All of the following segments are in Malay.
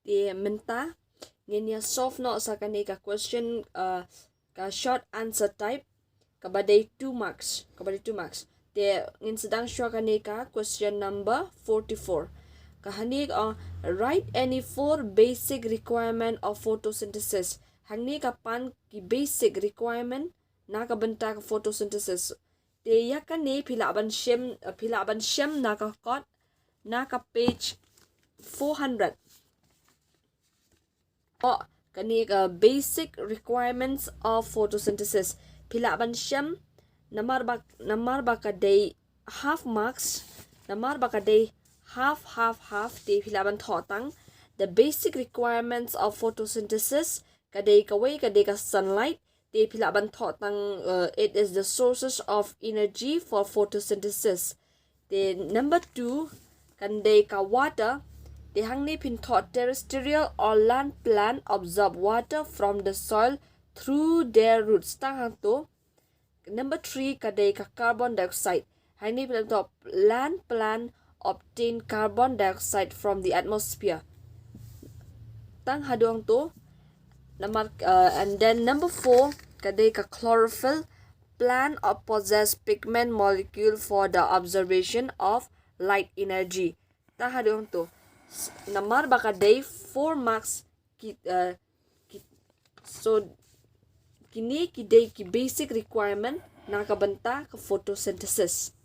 Dia mentah. Ngenia soft no sa kani ka question ka short answer type kabadai 2 marks. Dia ngin sedang show kani ka question number 44. Kahani write any 4 basic requirement of photosynthesis. Hangni kapan ki basic requirement na kabenta ka photosynthesis. Dia yakani pilaban shem na ka kot na ka page 400. Kani ka basic requirements of photosynthesis. Pilaban shem namar baka day half marks. Namar baka day half di pilaban thotang. The basic requirements of photosynthesis kadai kawai kadai ka sunlight. Di pilaban thotang it is the sources of energy for photosynthesis. The number 2 kadai ka water. Di hangni pin thought terrestrial or land plant absorb water from the soil through their roots. Tang to. Number 3 kadai ka carbon dioxide. Hangni pin thought land plant obtain carbon dioxide from the atmosphere. Tang haduang to. And then number 4 kadai ka chlorophyll. Plant or possess pigment molecule for the observation of light energy. Tang haduang to. Namar baka day 4 marks so kini kidai ki basic requirement na kabenta ka photosynthesis.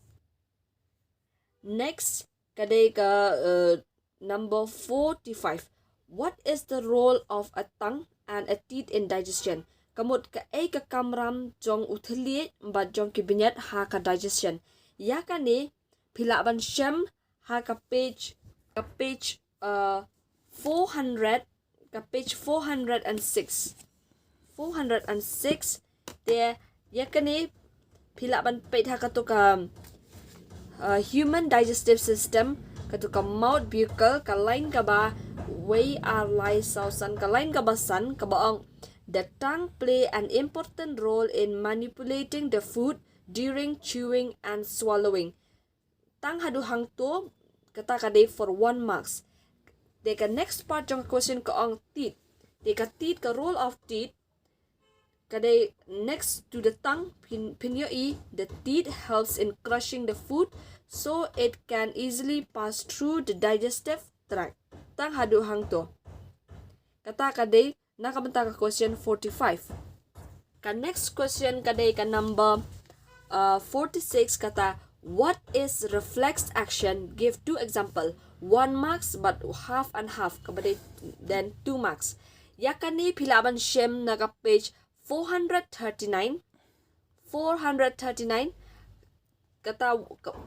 Next kadai ka number 45. What is the role of a tongue and a teeth in digestion? Kamut kaei ka kamram jong uthliet ba jong kibinyat ha ka digestion. Yakani pilaban shem ha ka page 406. 406 dia yakani pilaban page ha katuka human digestive system katuka mouth buccal ka line ka ba way are lie sausan ka line ka ba san ka baong the tongue play an important role in manipulating the food during chewing and swallowing. Tang hadu hang to kata kadai for 1 marks. The next part jong question ko ang teeth. The teeth ka role of teeth kadai next to the tongue pinyoi the teeth helps in crushing the food so it can easily pass through the digestive tract. Tang hadu hang to. Kata kadai nakabenta ka question 45. Ka next question kadai ka number 46 kata what is reflex action? Give 2 example. 1 marks but half and half. Kabadai then 2 marks. Yakani pilaban shem naga page 439. 439. Kata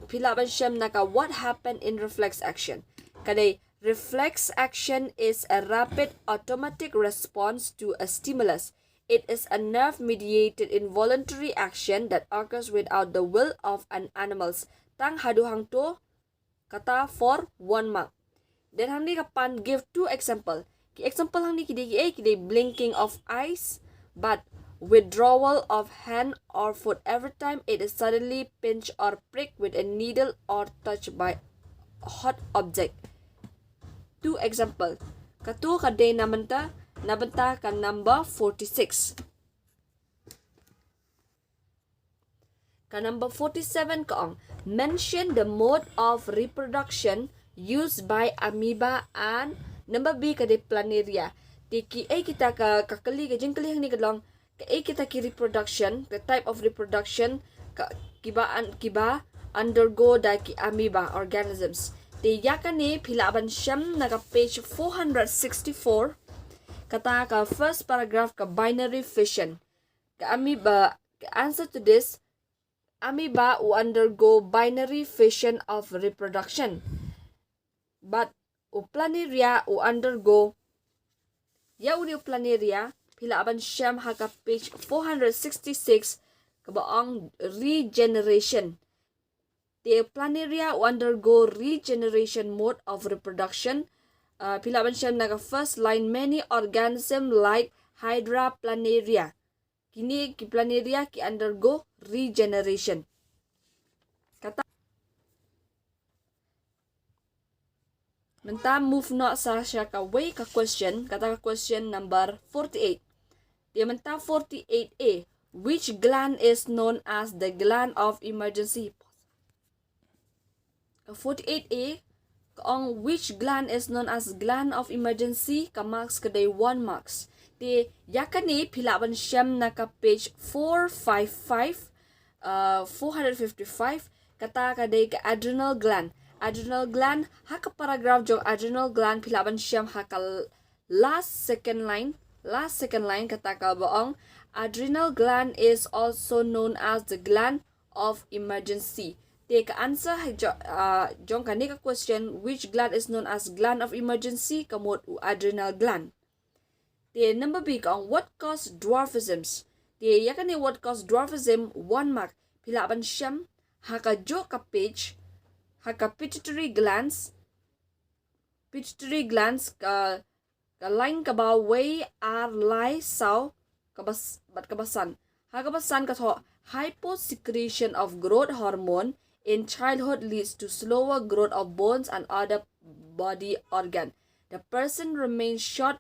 pilaban shem naga what happened in reflex action? Kadai reflex action is a rapid automatic response to a stimulus. It is a nerve-mediated involuntary action that occurs without the will of an animal. Tang hadu hang to kata for 1 mark. Then hang ni kapan give 2 example. Ki example hang ni kidai blinking of eyes but withdrawal of hand or foot every time it is suddenly pinch or prick with a needle or touched by a hot object. 2 example. Katu kadai nabenta ka number 46. Ka number 47 kaong mention the mode of reproduction used by amoeba and number B kadai planaria. Tiki kita ka kylli ka jingeh ni kadlong ka kita ki reproduction the type of reproduction ka kiba undergo da ki amoeba organisms. Ti yakani pilaban shem naga page 464. Kata ka first paragraph ka binary fission. Ka amoeba, ka answer to this, amoeba will undergo binary fission of reproduction. But planaria will undergo planaria pilaban shem ha ka page 466 ka baong regeneration. The planaria will undergo regeneration mode of reproduction. Pilaban shem naga first line many organism like Hydra planaria. Kini ki planaria ki undergo regeneration. Kata Menta move not sa siya ka way ka question. Kata ka question number 48. Dia menta 48A. Which gland is known as the gland of emergency? 48A, on which gland is known as gland of emergency, ka marks ka day 1 marks. Di yakani pilaban shem na ka page 455, 455, kata ka day ka adrenal gland. Adrenal gland, haka paragraph jong adrenal gland pilaban shem haka last second line kata ka baong adrenal gland is also known as the gland of emergency. Take answer jong kani ka question, which gland is known as gland of emergency, kamot adrenal gland. The number B kang what cause dwarfisms. The yakani what cause dwarfism 1 mark pilaban siyam haka jo ka page haka pituitary glands ka line ka ba way are lie saw kabasan ka tho hyposecretion of growth hormone in childhood leads to slower growth of bones and other body organ. The person remains short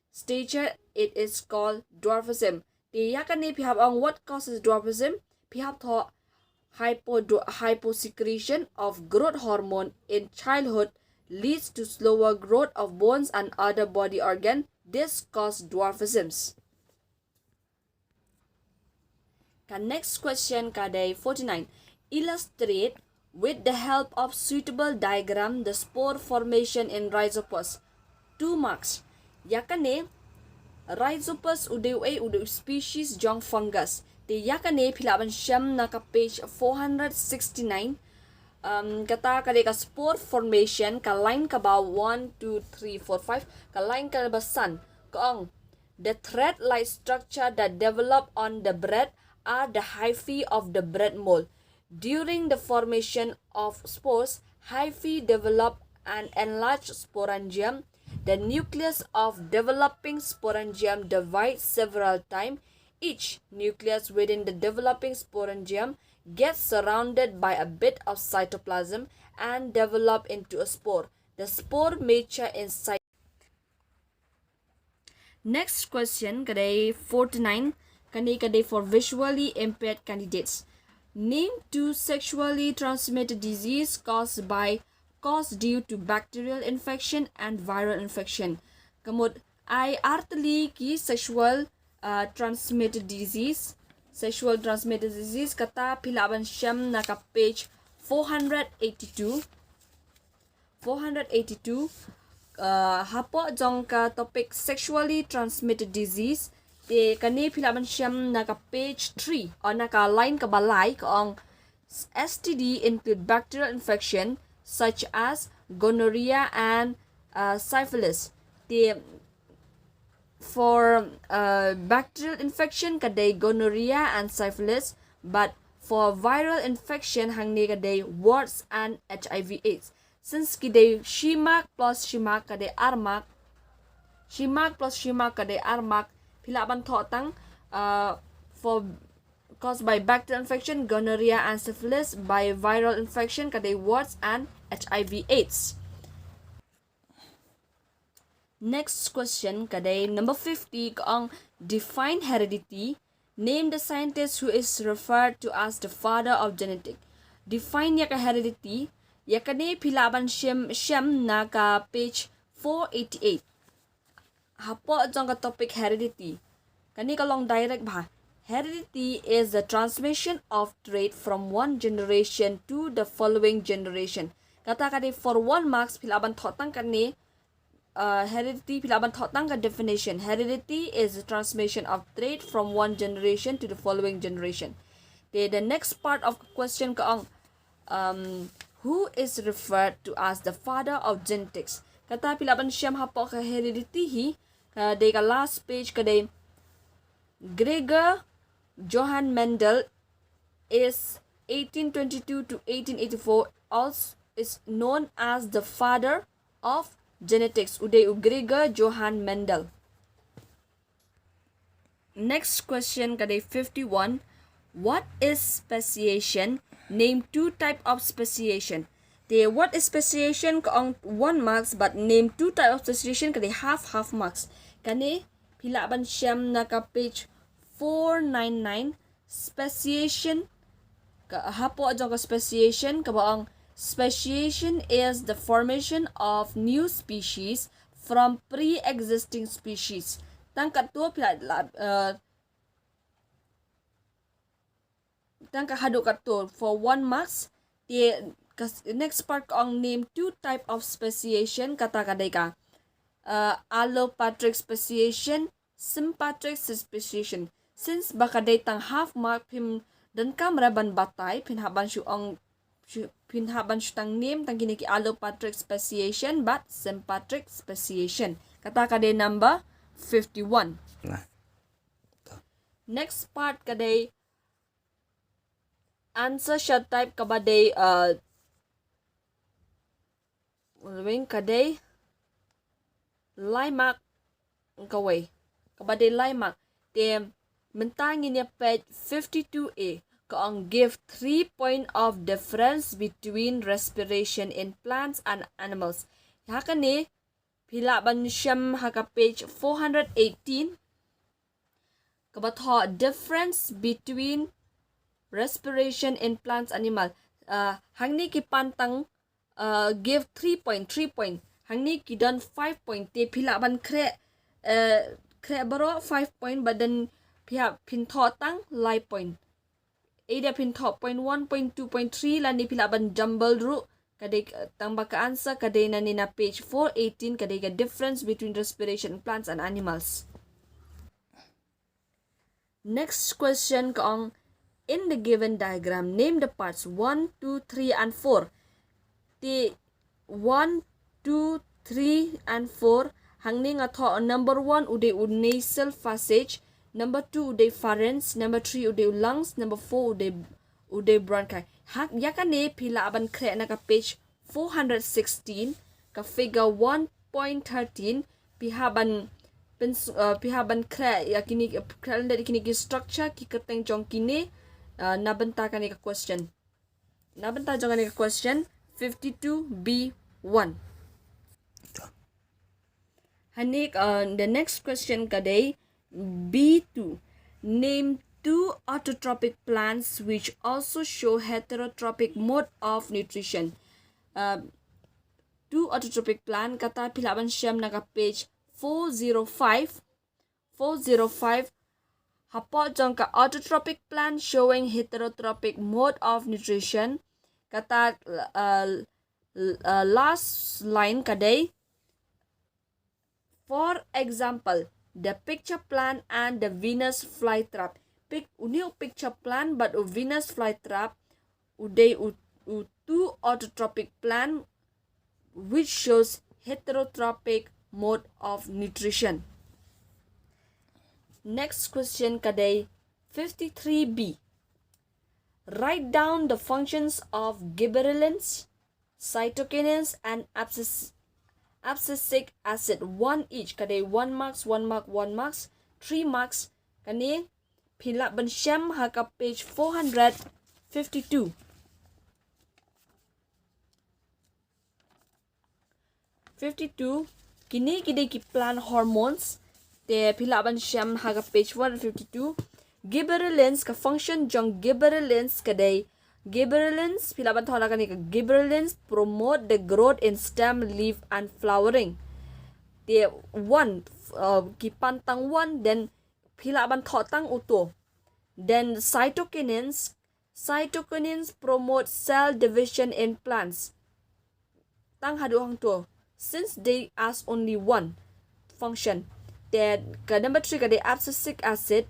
stature, it is called dwarfism. The yakani pihap ang what causes dwarfism? Pihap tho hyposecretion of growth hormone in childhood leads to slower growth of bones and other body organ. This causes dwarfisms. Next question kaday 49. Illustrate with the help of suitable diagram the spore formation in Rhizopus. 2 marks. Yakane Rhizopus uday species jong fungus. The yakane pilaban siyam na ka page 469. Kata kade ka spore formation ka line ka ba 1 2 3 4 5 ka line ka ba sun kaong the thread-like structure that develop on the bread are the hyphae of the bread mold. During the formation of spores, hyphae develop an enlarged sporangium. The nucleus of developing sporangium divides several times. Each nucleus within the developing sporangium gets surrounded by a bit of cytoplasm and develop into a spore. The spore mature inside. Next question, kaday 49, kaday for visually impaired candidates. Name 2 sexually transmitted disease caused due to bacterial infection and viral infection. Kamod ay artili ki sexual transmitted disease kata pilaban siyam na ka page 482 hapo jong ka topic sexually transmitted disease te kani pilaban siyam na ka page 3 o naka line ka balay kaong STD include bacterial infection such as gonorrhea and syphilis. For bacterial infection kaday gonorrhea and syphilis, but for viral infection hangni kaday warts and HIV/AIDS. Since kaday shimak plus shimak kaday armak pilaban thotang for caused by bacterial infection, gonorrhea and syphilis, by viral infection kaday warts and HIV/AIDS. Next question kaday number 50 kaong define heredity. Name the scientist who is referred to as the father of genetic. Define ya ka heredity. Ya kani pilaban shem na ka page 488. Hapo jong ka topic heredity. Kani ka long direct ba. Heredity is the transmission of trait from one generation to the following generation. Kata kadi for 1 marks pilaban thotang kani heredity pilaban thotang ka definition. Heredity is the transmission of trait from one generation to the following generation. The next part of the question kaong who is referred to as the father of genetics. Kata pilaban siyam hapo ka heredity hi ka last page kaday Gregor Johann Mendel is 1822 to 1884, also is known as the father of genetics. Uday Gregor Johann Mendel. Next question kaday 51. What is speciation? Name 2 type of speciation. The what is speciation on 1 marks but name 2 type of speciation kade half marks. Kani pila ban shem naka page 499 speciation hapo ajong ka speciation kabaang speciation is the formation of new species from pre-existing species. Tangkat tu pila tangka hadu kat tu for 1 marks. The next part ang name 2 type of speciation kata kadai ka allopatric speciation, sympatric speciation. Since baka day tang half mark pim dan kamraban batay pinhaban syu tang name tang kini ki allopatric speciation but sympatric speciation. Kata kadai number 51. Next part kadai answer short type kabadai kadai limak kawai kabadai limak te mentangin ya page 52a kaang give 3 point of difference between respiration in plants and animals. Hakani pila ban shem haka page 418 kabatho difference between respiration in plants animal. Hangni ki pantang give 3 point. Hangni ki dan 5 point. Te pila ban kre baro 5 point badan pihak pintho tang lai point. Ada pintho point 1 point 2 point 3 lani pila ban jumble ru kadai tang baka answer kadai nani na page 418 kadai ka difference between respiration in plants and animals. Next question kaong in the given diagram, name the parts 1, 2, 3 and 4. The 1, 2, 3 and 4 hangning atho number 1 uday nasal passage, number 2 uday pharynx, number 3 uday lungs, number 4 uday bronchi. Hak yakane pila aban kre na ka page 416 ka figure 1.13 pihaban kre yakini kalenda kini ki structure ki keteng jong kini nabenta ka ni ka question. Nabenta jong ni ka question 52b1. Hanik the next question kaday B2. Name 2 autotrophic plants which also show heterotrophic mode of nutrition. 2 autotrophic plant kata pilaban shem naka page 405. Hapo jong ka autotrophic plant showing heterotrophic mode of nutrition. Kata last line kaday. For example, the picture plant and the Venus flytrap. Uniu picture plant but Venus flytrap uday two autotrophic plant which shows heterotrophic mode of nutrition. Next question kaday 53b. Write down the functions of gibberellins, cytokinins and abscisic acid 1 each. Kaday 1 marks, 3 marks. Kani pila ban shem haka page 452. Kini kide ki plant hormones. Te pila ban shem haka page 452. Gibberellins ka function jong gibberellins kaday. Gibberellins pila ban thola kani ka gibberellins promote the growth in stem, leaf and flowering. Te one ki pantang one then pila ban thotang uto. Then cytokinins promote cell division in plants. Tang haduhang to since they ask only one function. Then number 3 kade abscisic acid.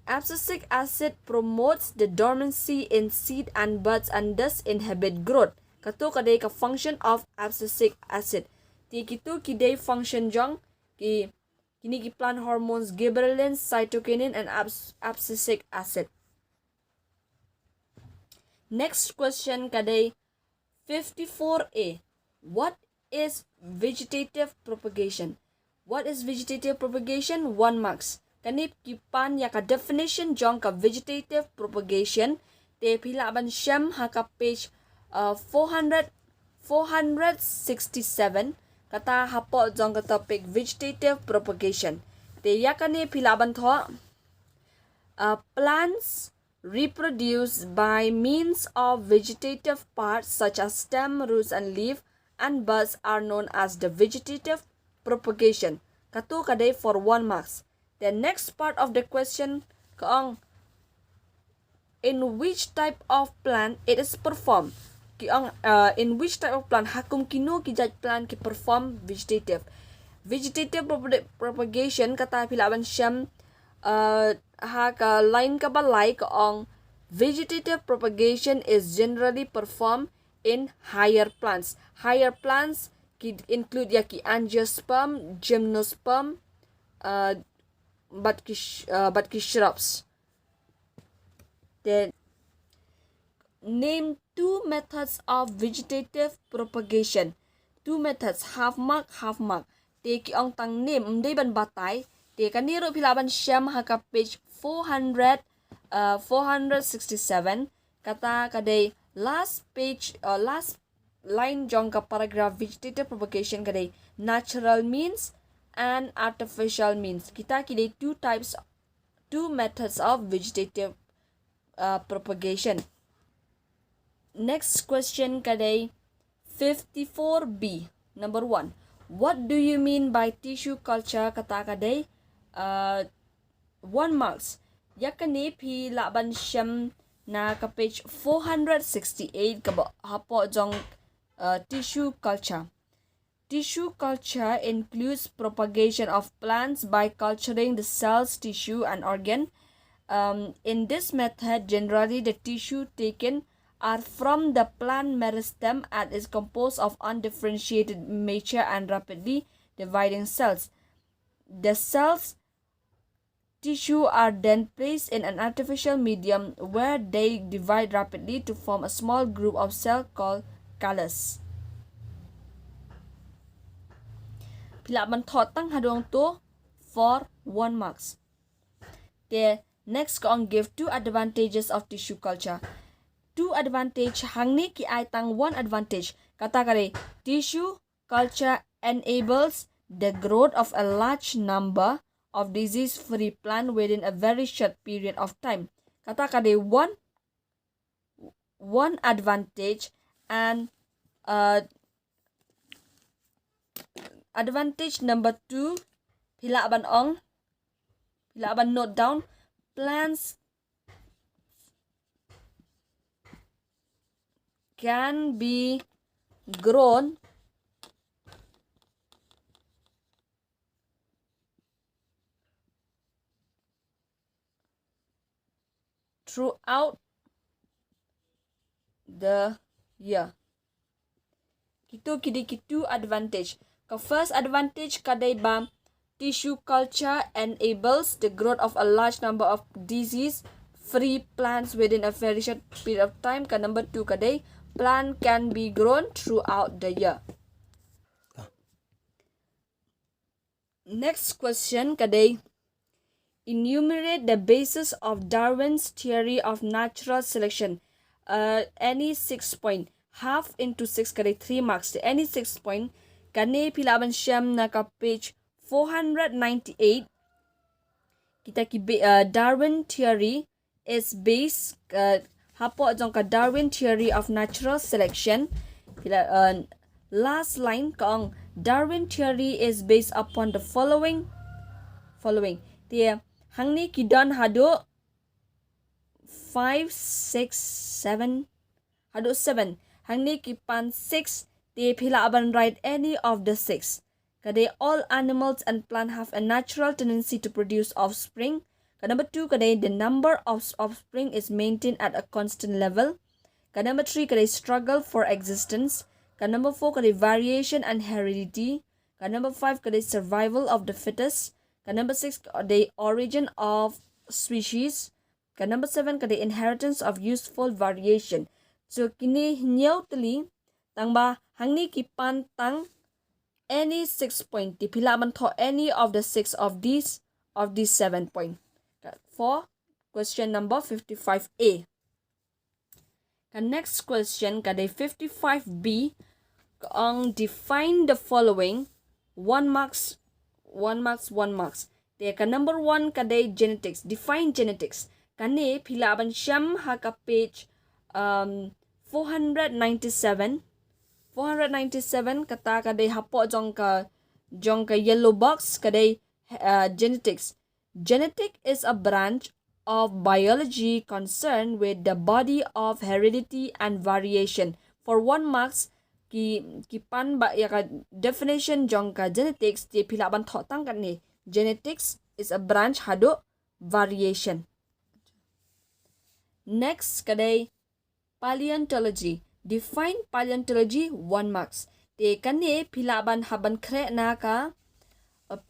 Abscisic acid promotes the dormancy in seed and buds and thus inhibit growth. Kato kade ka function of abscisic acid. Ti kitu kide function jong ki kini ki plant hormones gibberellins, cytokinin and abscisic acid. Next question kade 54a. What is vegetative propagation? What is vegetative propagation? 1 marks. Kanip kipan ya ka definition jong ka vegetative propagation te pila ban shem haka page 467 kata hapo jong ka topic vegetative propagation. Te yakani pilaban tho plants reproduce by means of vegetative parts such as stem, roots and leaf and buds are known as the vegetative propagation. Katu kadai for 1 marks. The next part of the question kaong in which type of plant it is performed. In which type of plant hakum kinu kijat plant ki perform vegetative. Vegetative propagation kata pilaban shem ha ka line ka balai kaong vegetative propagation is generally performed in higher plants. Higher plants include yaki angiosperm, gymnosperm, but shrubs. Then name 2 methods of vegetative propagation. 2 methods, half mark, half mark. Te ki ong tang name mday ban batay. Te kaniro pilaban shem haka page 467. Kata kadai last page last line jong ka paragraph vegetative propagation kadai natural means and artificial means. Kita kidai 2 methods of vegetative propagation. Next question kadai 54B. Number 1. What do you mean by tissue culture? Kata kadai 1 marks. Yakani pi laban shem na ka page 468 ka hapo jong tissue culture. Tissue culture includes propagation of plants by culturing the cells, tissue and organ. In this method, generally the tissue taken are from the plant meristem and is composed of undifferentiated, mature and rapidly dividing cells. The cells tissue are then placed in an artificial medium where they divide rapidly to form a small group of cells called kyllis. Pilaban thotang hadong to for 1 marks. The next kong give 2 advantages of tissue culture. 2 advantage hangni ki ay tang 1 advantage. Kata kare tissue culture enables the growth of a large number of disease-free plant within a very short period of time. Kata kare one advantage and advantage number 2 pilaban note down plants can be grown throughout the year. Kitu advantage. The first advantage kadai ba tissue culture enables the growth of a large number of disease-free plants within a very short period of time. Ka number 2 kadai plant can be grown throughout the year. Next question kadai enumerate the basis of Darwin's theory of natural selection. Any 6 point. Half into 6 kadai 3 marks. Any 6 point. Kani pilaban shem na ka page 498. Kita ki Darwin theory is based hapo jong ka Darwin theory of natural selection. Last line kong Darwin theory is based upon the following. Tia hangni ki don hado 5 6 7 hado 7 hangni ki pan 6 they pilaban write any of the 6. Kadai all animals and plants have a natural tendency to produce offspring. Number 2 kadai the number of offspring is maintained at a constant level. Number 3 kadai struggle for existence. Number 4 kadai variation and heredity. Number 5 kadai survival of the fittest. Number 6 kadai origin of species. Number 7 kadai inheritance of useful variation. So kini nyau teli tangba hangni ki pantang any 6 point. Dipila man to any of the 6 of these 7 point. For question number 55A. Next question kadai 55B ang define the following 1 marks 1 marks 1 marks. Dia ka number 1 kadai genetics. Define genetics. Kani pilaban shem ha ka page 497 kata kadai hapo jong ka yellow box kadai genetics. Genetic is a branch of biology concerned with the body of heredity and variation. For 1 marks ki pan ba ya ka definition jong ka genetics ti pila ban tho tang kan ni. Genetics is a branch hado variation. Next kadai paleontology. Define paleontology 1 marks. Te kan ni pila ban haban kre na ka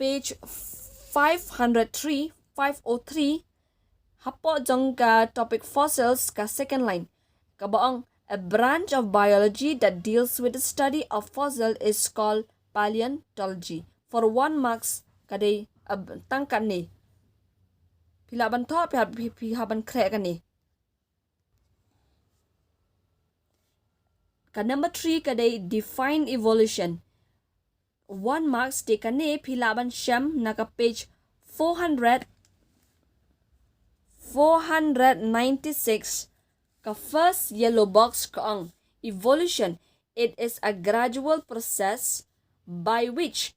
page 503 hapo jong ka topic fossils ka second line. Kabaong a branch of biology that deals with the study of fossil is called paleontology. For 1 marks kadai tangkan ni. Pila ban tho pi haban kre kan ni. Ka number 3 kadai define evolution. 1 marks te kani pilaban shem naka page 496 ka first yellow box kaang evolution. It is a gradual process by which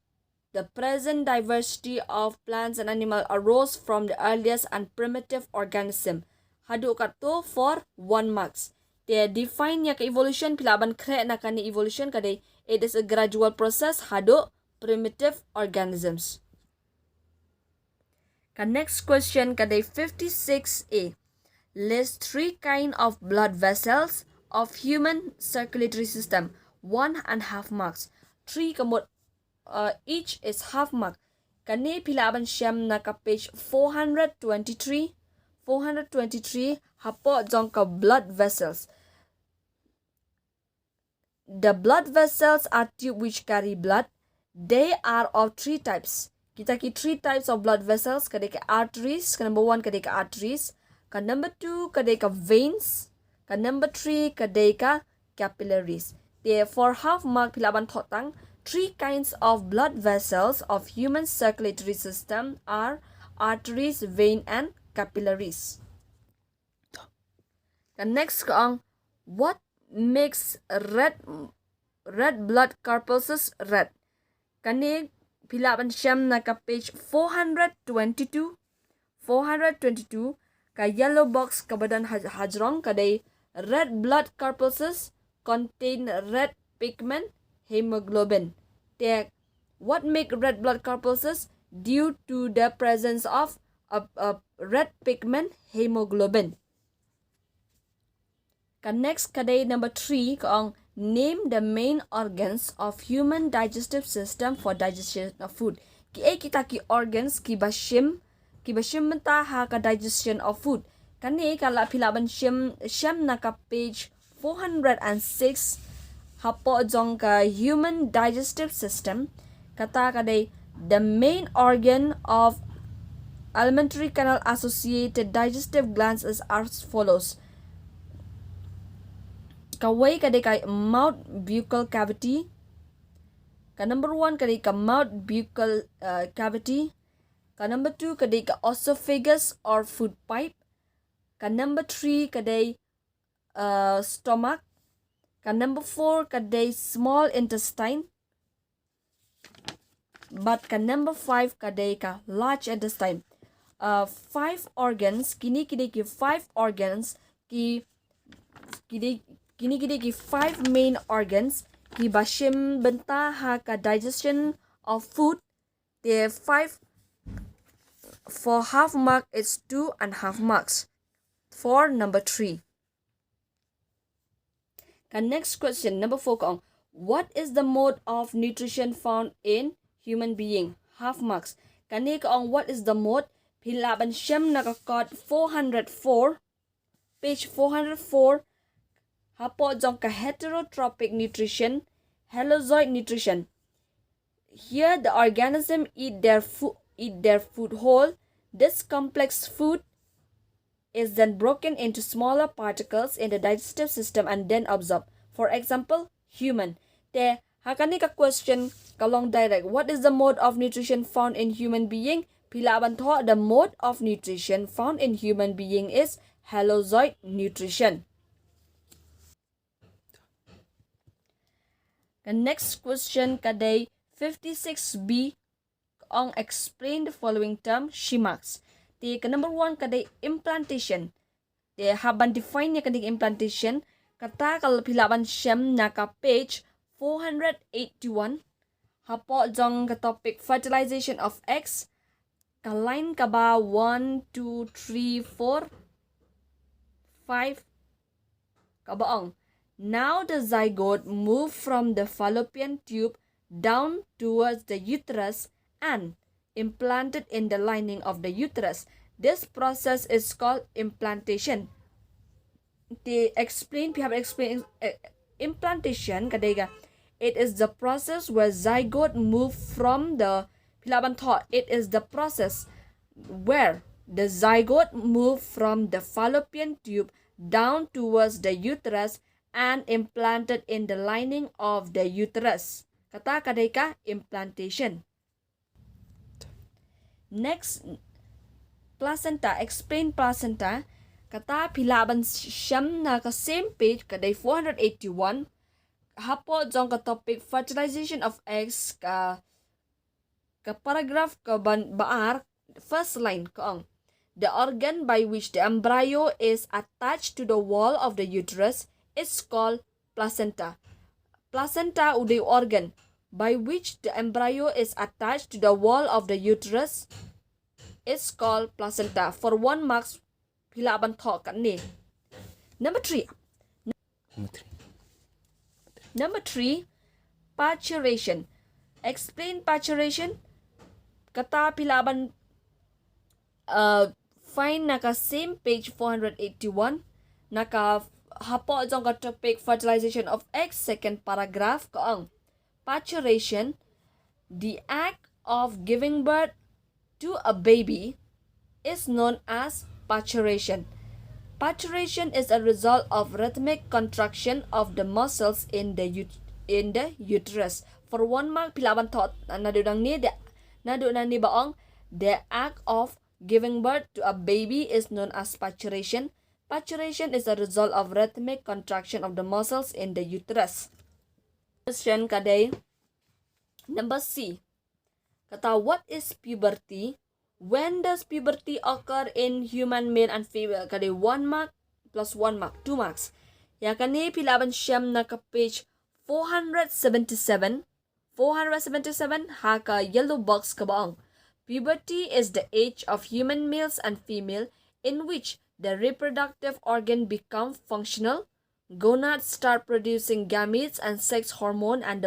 the present diversity of plants and animals arose from the earliest and primitive organism. Hadu kato for 1 marks. They define ya ka evolution pilaban kre na kani evolution kadai it is a gradual process hado primitive organisms. Ka next question kadai 56A. List 3 kind of blood vessels of human circulatory system. 1.5 marks. 3 kamot each is half mark. Kani pilaban shem na ka page 423 hapo jong ka blood vessels. The blood vessels are tube which carry blood. They are of 3 types. Kita ki 3 types of blood vessels. Kadai ka arteries. Ka number 1 kadai ka arteries. Ka number 2 kadai ka veins. Ka number 3 kadai ka capillaries. Therefore, half mark pilaban thotang. 3 kinds of blood vessels of human circulatory system are arteries, vein, and capillaries. The next kaang what makes red blood corpuscles red? Kani pilaban shem na ka page 422 ka yellow box kabadan hajrong kadai red blood corpuscles contain red pigment hemoglobin. What make red blood corpuscles? Due to the presence of a red pigment hemoglobin. Next kadai number 3 kaang name the main organs of human digestive system for digestion of food. Kita ki organs ki bashim menta ha ka digestion of food. Kani kala pilaban shem na ka page 406 hapo jong ka human digestive system. Kata kadai the main organ of alimentary canal associated digestive glands is as follows. Kawai kadai ka mouth buccal cavity. Ka number 1 kadai ka mouth buccal cavity. Ka number 2 kadai ka esophagus or food pipe. Ka number 3 kadai stomach. Ka number 4 kadai small intestine. But ka number 5 kadai ka large intestine. 5 organs kini ki 5 organs ki 5 main organs ki bashim benta ha ka digestion of food. There 5 for half mark is 2.5 marks for number 3. Next question number 4 kaong what is the mode of nutrition found in human being? Half marks. Kani kaong what is the mode? Pilaban shem nakakot 404 page 404 hapo jong ka heterotrophic nutrition, halozoid nutrition. Here the organism eat their food whole. This complex food is then broken into smaller particles in the digestive system and then absorbed. For example, human. Te hakani ka question kalong direct. What is the mode of nutrition found in human being? Pila banto the mode of nutrition found in human being is halozoid nutrition. The next question kaday 56B on explain the following term shimax. The number 1 kaday implantation. The haban define niya kaday implantation. Kata kal pilaban shem naka page 481. Hapo jong ka topic fertilization of eggs. Kalain ka ba 1, 2, 3, 4, 5. Kabaong. Now the zygote move from the fallopian tube down towards the uterus and implanted in the lining of the uterus. This process is called implantation. They explain, we have explained implantation kadega. It is the process where zygote move from the it is the process where the zygote move from the fallopian tube down towards the uterus and implanted in the lining of the uterus. Kata kadeka implantation. Next, placenta. Explain placenta. Kata pilaban siyam na ka same page kaday 481. Hapo jong ka topic fertilization of eggs ka paragraph ka baar first line kaong. The organ by which the embryo is attached to the wall of the uterus is called placenta. Placenta uday organ by which the embryo is attached to the wall of the uterus is called placenta. For 1 marks, pilaban talk ni. Number 3. Number 3, parturition. Explain parturition. Kata pilaban find naka same page 481. Naka hapo jong ka topic fertilization of eggs second paragraph kaang. Parturition, the act of giving birth to a baby, is known as parturition. Parturition is a result of rhythmic contraction of the muscles in the uterus. For 1 mark pilaban thought nadudang ni baong the act of giving birth to a baby is known as parturition. Parturition is a result of rhythmic contraction of the muscles in the uterus. Question kaday number C. Kata what is puberty? When does puberty occur in human male and female? Kaday 1 mark plus 1 mark, 2 marks. Ya kani pilaban siyam na ka page 477. 477 haka yellow box kabaong. Puberty is the age of human males and female in which the reproductive organ become functional. Gonads start producing gametes and sex hormone and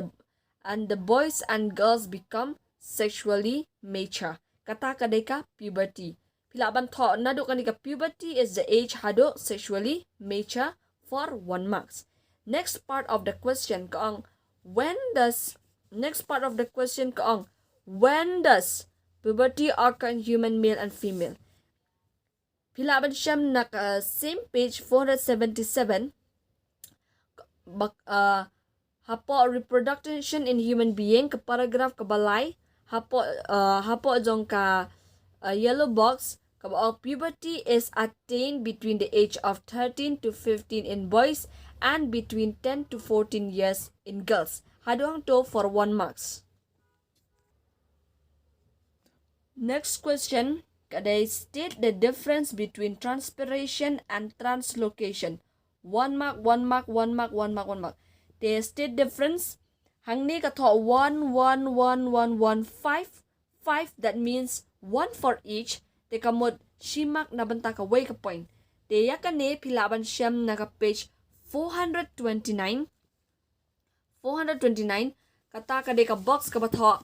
the boys and girls become sexually mature. Kata kadeka puberty. Pilaban tho nado kanika puberty is the age hado sexually mature for 1 marks. Next part of the question kaang when does puberty occur in human male and female? Pilaban siyam naka same page 477. Hapo reproduction in human being ka paragraph kabalay hapo jong ka yellow box kabao puberty is attained between the age of 13 to 15 in boys and between 10 to 14 years in girls. Haduang to for 1 marks. Next question. Kaday state the difference between transpiration and translocation. 1 mark, 1 mark, 1 mark, 1 mark, 1 mark. The state difference. Hangni kato 1, 1, 1, 1, 1, 5. 5 that means 1 for each. Te kamod shimak na banta ka way ka point. Te yakane pilaban siyam na ka page 429. 429. Kata ka de ka box ka bato.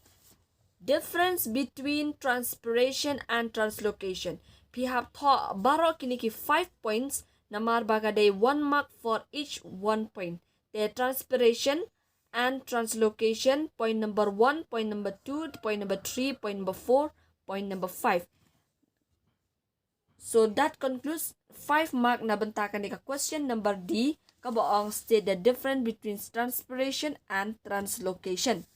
Difference between transpiration and translocation. Pihap to baro kiniki 5 points. Namar baga de 1 mark for each 1 point. The transpiration and translocation, point number 1, point number 2, point number 3, point number 4, point number 5. So that concludes 5 mark na bentakan ni ka question number D. Kabaong state the difference between transpiration and translocation.